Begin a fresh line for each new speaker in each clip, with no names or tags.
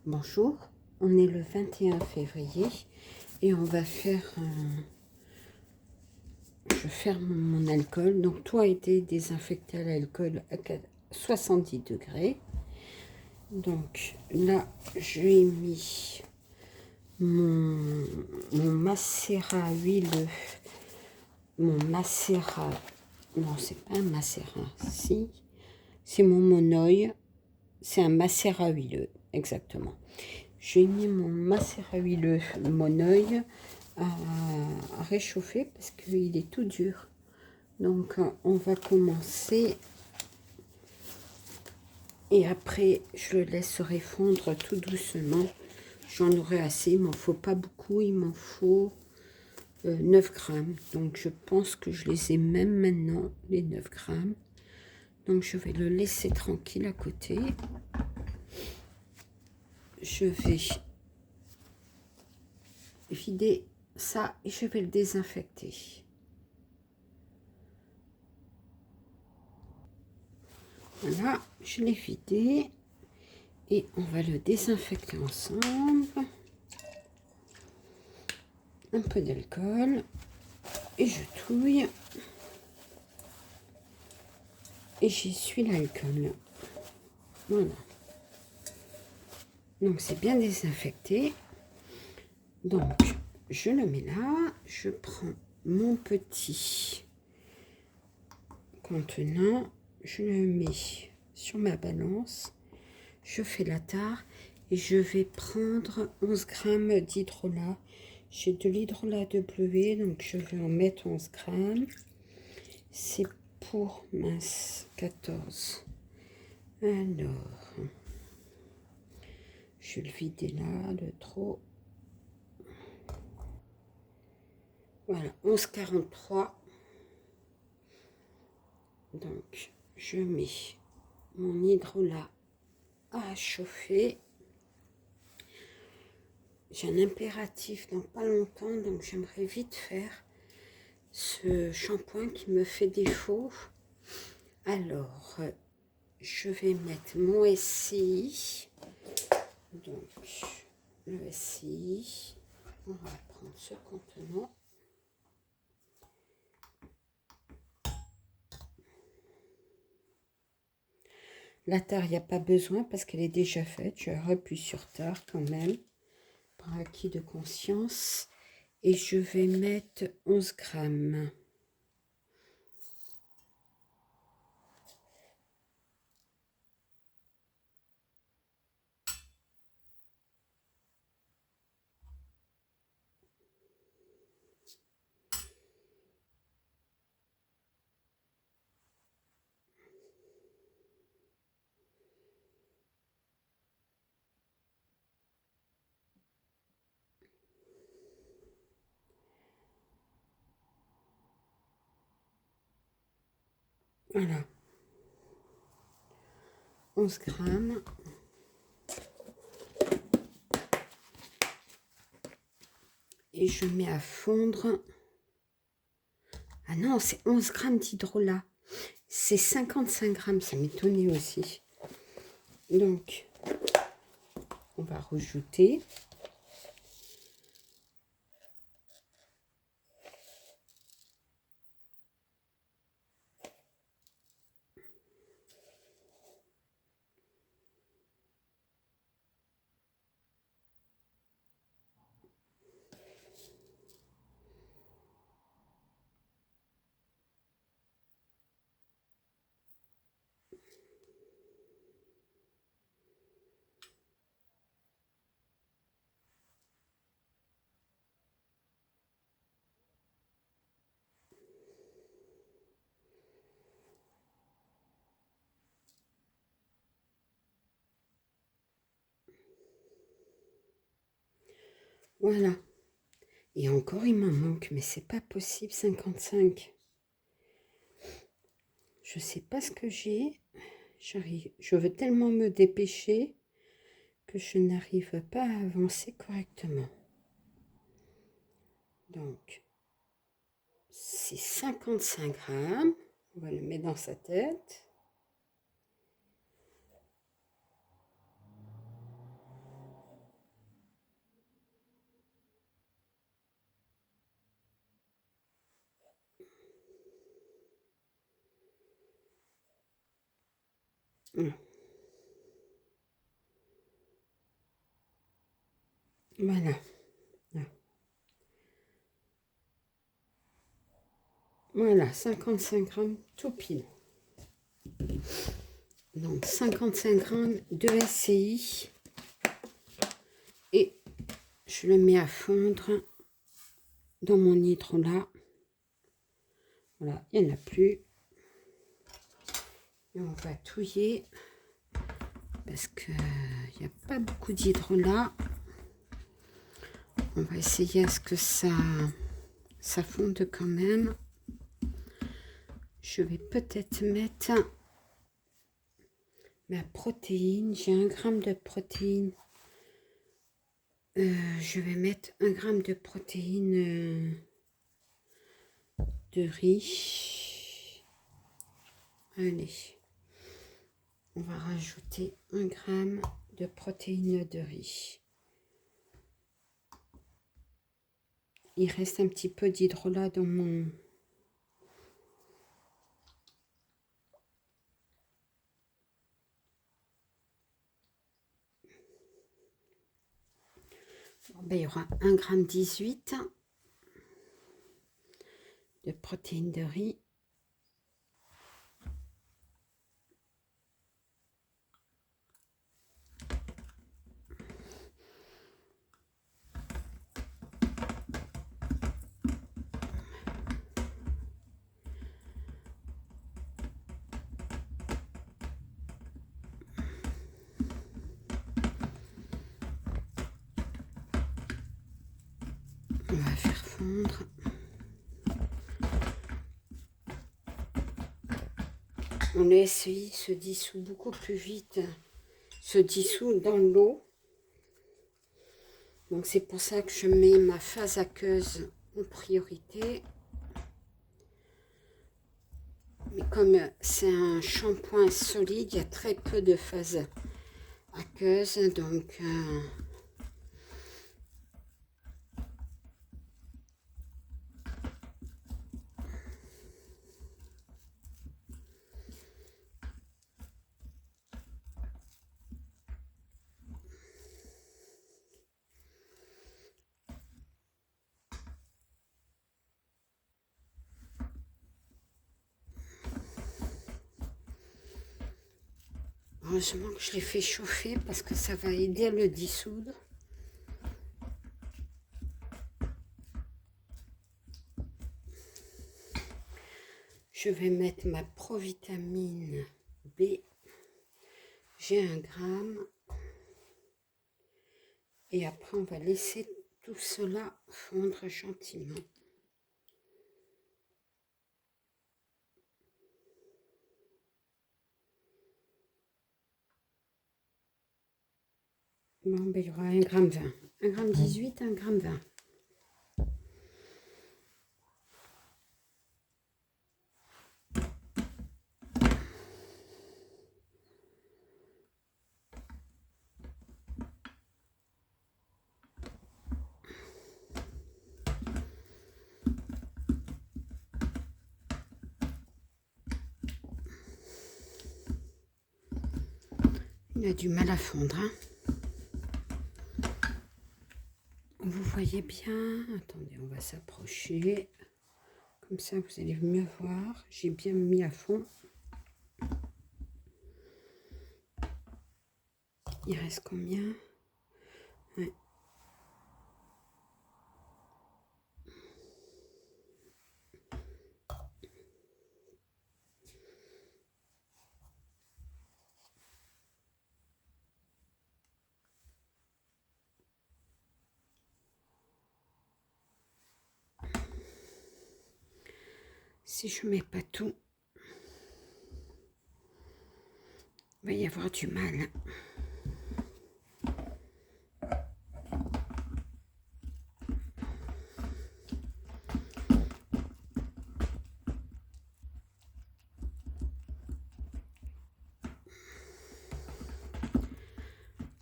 Bonjour, on est le 21 février et on va faire je ferme mon alcool. Donc tout a été désinfecté à l'alcool à 70 degrés. Donc là j'ai mis mon macérat huileux, mon macérat, non c'est pas un macérat, si, c'est mon monoeil, c'est un macérat huileux, exactement. J'ai mis mon macérat huileux monoeil à réchauffer parce qu'il est tout dur. Donc on va commencer et après je le laisserai fondre tout doucement. J'en aurai assez, il m'en faut pas beaucoup, il m'en faut 9 grammes. Donc je pense que je les ai même maintenant, les 9 grammes. Donc je vais le laisser tranquille à côté. Je vais vider ça et je vais le désinfecter. Voilà, je l'ai vidé et on va le désinfecter ensemble. Un peu d'alcool et je touille et j'essuie l'alcool. Voilà. Donc c'est bien désinfecté. Donc je le mets là. Je prends mon petit contenant. Je le mets sur ma balance. Je fais la tare et je vais prendre 11 grammes d'hydrolat. J'ai de l'hydrolat de bleuet, donc je vais en mettre 11 grammes. C'est pour mince 14. Alors, je vais le vider là, de trop. Voilà, 11,43. Donc, je mets mon hydrolat à chauffer. J'ai un impératif dans pas longtemps, donc j'aimerais vite faire ce shampoing qui me fait défaut. Alors, je vais mettre mon SCI. Donc, le SCI. On va prendre ce contenant. La tare, il n'y a pas besoin parce qu'elle est déjà faite. Je appuie sur tare quand même, par acquis de conscience. Et je vais mettre 11 grammes. Voilà. 11 grammes. Et je mets à fondre. Ah non, c'est 11 grammes d'hydrolat. C'est 55 grammes, ça m'étonnait aussi. Donc, on va rajouter. Voilà. Et encore, il m'en manque, mais c'est pas possible, 55. Je sais pas ce que j'ai. Je veux tellement me dépêcher que je n'arrive pas à avancer correctement. Donc, c'est 55 grammes. On va le mettre dans sa tête. Voilà. Voilà, 55 grammes tout pile. Donc 55 grammes de SCI. Et je le mets à fondre dans mon hydrolat. Voilà, il n'y en a plus. Et on va touiller parce qu'il n'y a pas beaucoup d'hydrolat. On va essayer à ce que ça fonde quand même. Je vais peut-être mettre ma protéine. J'ai 1 gramme de protéine. Je vais mettre 1 gramme de protéine de riz. Allez. On va rajouter 1 gramme de protéines de riz. Il reste un petit peu d'hydrolat dans mon... Ben, il y aura 1,18 g de protéines de riz. On va faire fondre. Le SEI se dissout beaucoup plus vite, se dissout dans l'eau. Donc c'est pour ça que je mets ma phase aqueuse en priorité. Mais comme c'est un shampoing solide, il y a très peu de phase aqueuse. Donc heureusement que je l'ai fait chauffer parce que ça va aider à le dissoudre. Je vais mettre ma provitamine B. J'ai 1 gramme. Et après, on va laisser tout cela fondre gentiment. Bon, ben, il y aura 1,20 g. 1,18 g, 1,20 g. Il a du mal à fondre. Hein. Vous voyez bien. Attendez, on va s'approcher. Comme ça, vous allez mieux voir. J'ai bien mis à fond. Il reste combien? Ouais. Si je mets pas tout, il va y avoir du mal.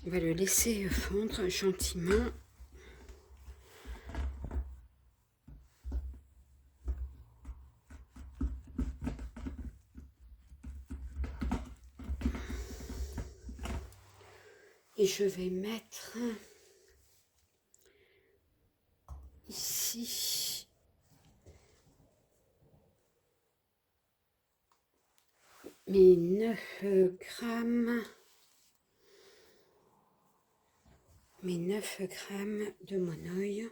On va le laisser fondre gentiment. Et je vais mettre ici mes 9 grammes. Mes 9 grammes de monoeil.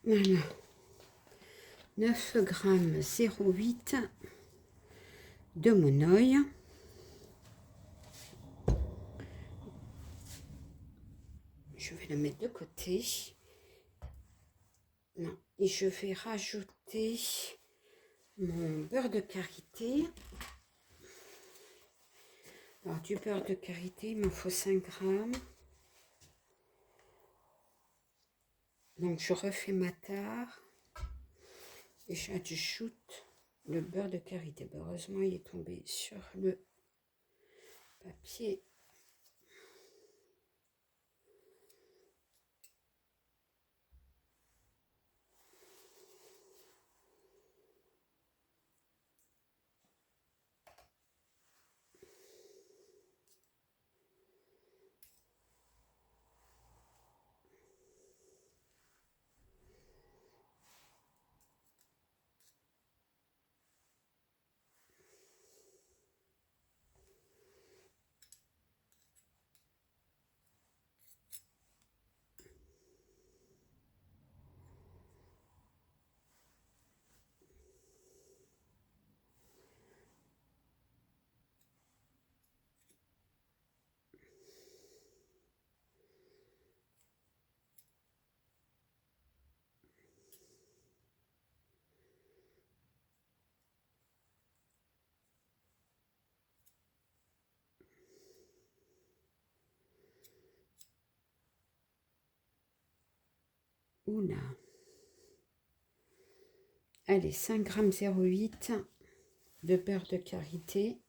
Voilà. 9 grammes 0,8 de monoeil. Je vais le mettre de côté. Non. Et je vais rajouter mon beurre de karité. Alors du beurre de karité, il m'en faut 5 grammes. Donc je refais ma tare. Et j'ajoute le beurre de karité. Heureusement, il est tombé sur le papier. Oula. Allez, 5 grammes 0,8 de beurre de karité.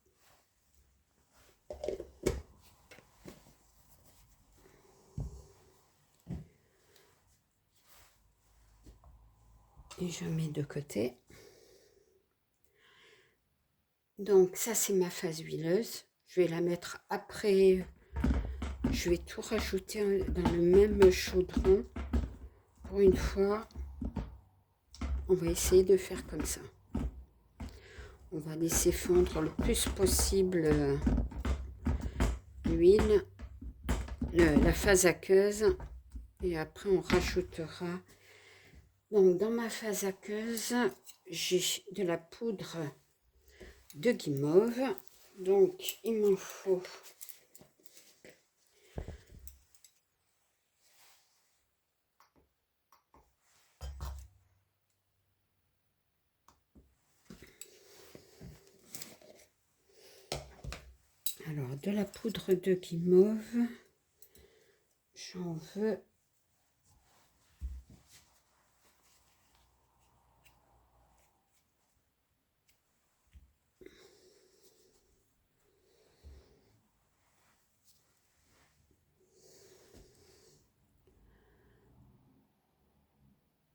Et je mets de côté. Donc ça c'est ma phase huileuse. Je vais la mettre après. Je vais tout rajouter dans le même chaudron. Pour une fois, on va essayer de faire comme ça. On va laisser fondre le plus possible l'huile, la phase aqueuse. Et après on rajoutera. Donc dans ma phase aqueuse, j'ai de la poudre de guimauve. Donc il m'en faut alors de la poudre de guimauve. J'en veux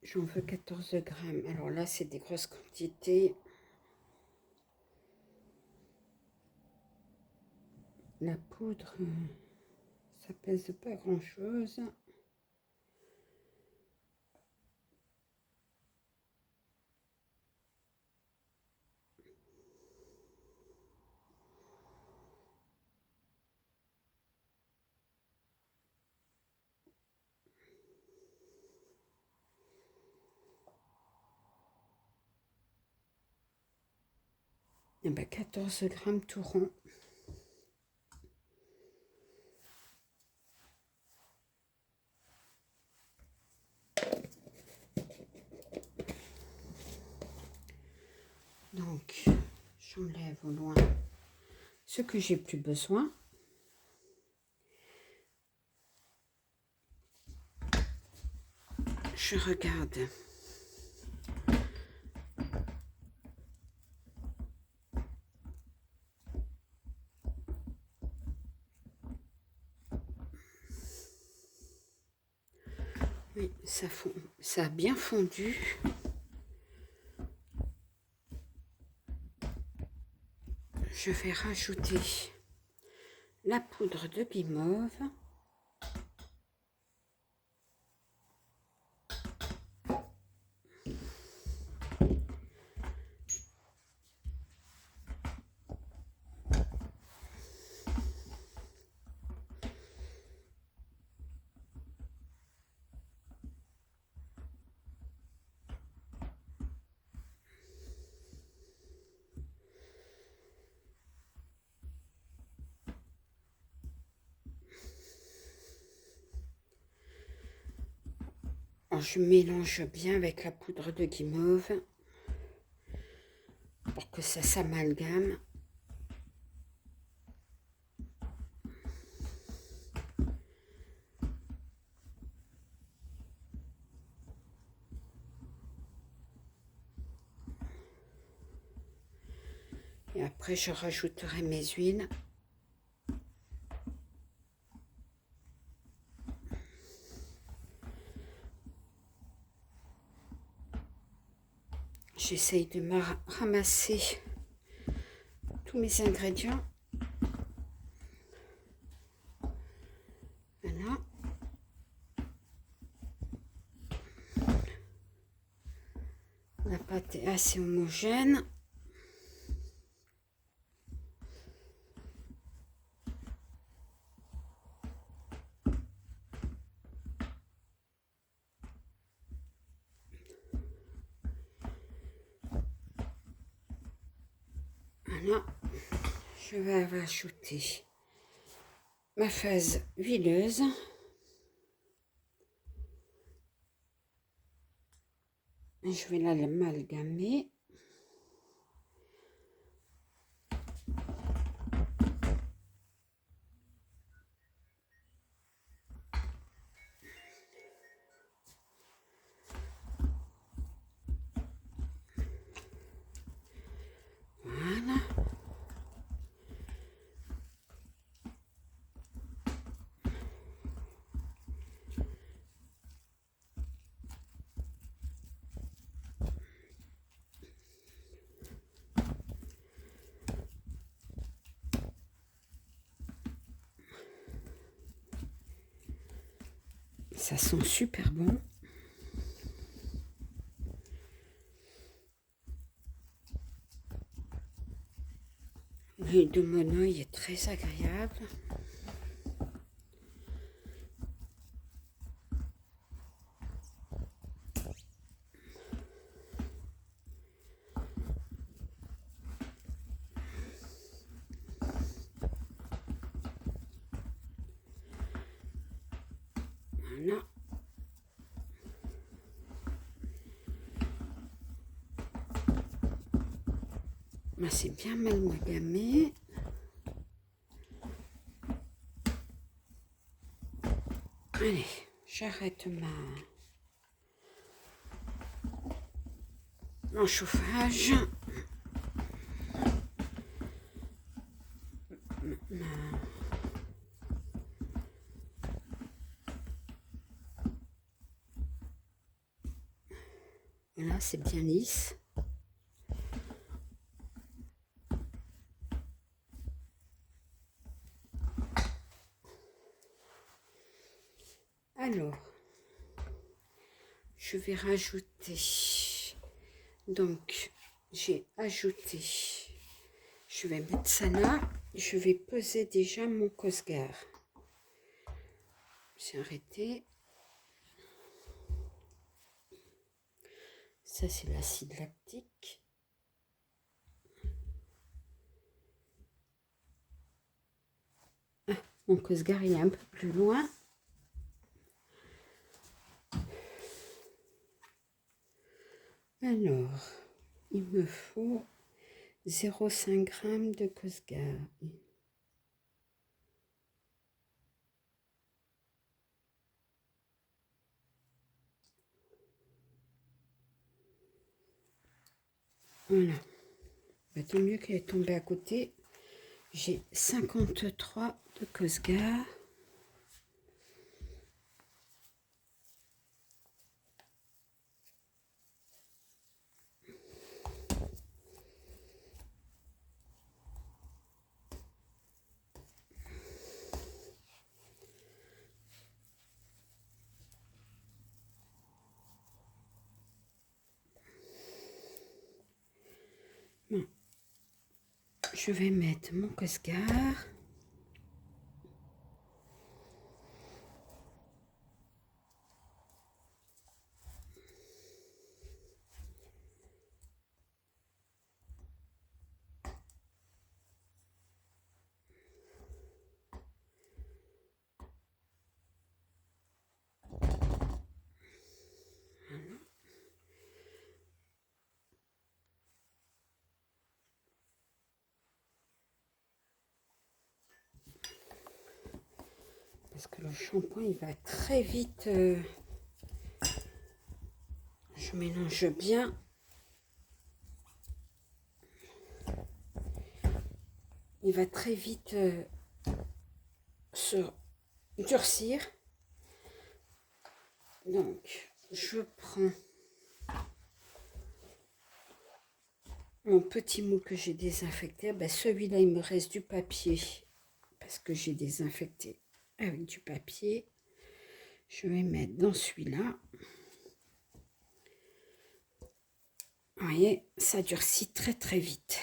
J'en veux 14 grammes. Alors là, c'est des grosses quantités. La poudre, ça pèse pas grand-chose. Et ben 14 grammes tout rond. j'enlève au loin ce que j'ai plus besoin. Je regarde. Oui, ça a bien fondu. Je vais rajouter la poudre de guimauve. Je mélange bien avec la poudre de guimauve pour que ça s'amalgame. Et après, je rajouterai mes huiles. J'essaye de ramasser tous mes ingrédients. Voilà. La pâte est assez homogène. Voilà. Je vais ajouter ma phase huileuse. Et je vais l'amalgamer. Voilà. Ça sent super bon. L'huile de monoï est très agréable. Voilà. C'est bien amalgamé. Allez, j'arrête mon chauffage. Voilà, c'est bien lisse. Alors, je vais rajouter, donc j'ai ajouté, je vais mettre ça là, je vais peser déjà mon Cosgar. J'ai arrêté. Ça c'est l'acide lactique. Ah, mon Cosgar il est un peu plus loin. Alors, il me faut 0,5 g de Cosgar. Voilà. Bah, tant mieux qu'elle est tombée à côté. J'ai 53 de Cosgar. Bon. Je vais mettre mon Cosgar. Parce que le shampoing, il va très vite. Je mélange bien. Il va très vite se durcir. Donc, je prends mon petit moule que j'ai désinfecté. Ben, celui-là, il me reste du papier parce que j'ai désinfecté avec du papier. Je vais mettre dans celui-là. Vous voyez, ça durcit très très vite.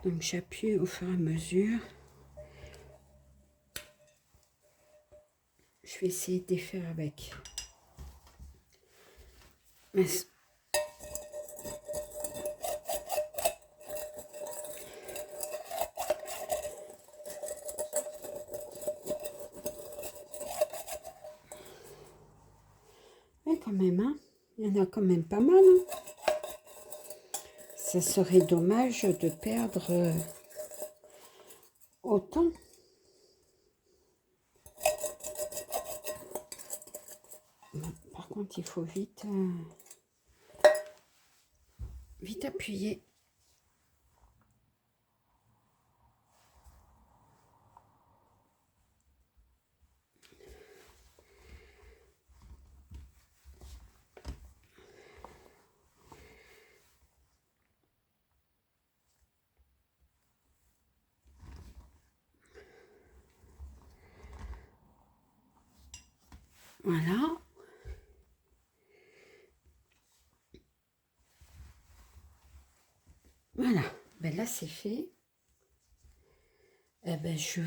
Donc j'appuie au fur et à mesure. Je vais essayer de défaire avec. Mais quand même, hein, il y en a quand même pas mal. Hein. Ça serait dommage de perdre autant. Par contre, il faut vite appuyer. Voilà. Voilà. Ben là, c'est fait. Eh ben, je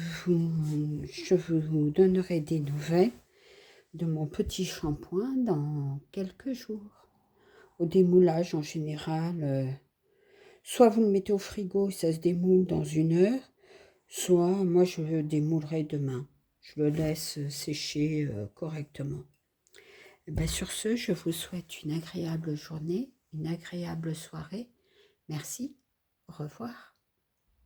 vous donnerai des nouvelles de mon petit shampoing dans quelques jours. Au démoulage, en général, soit vous le mettez au frigo, ça se démoule dans 1 heure, soit moi, je le démoulerai demain. Je le laisse sécher correctement. Eh ben, sur ce, je vous souhaite une agréable journée, une agréable soirée. Merci, au revoir.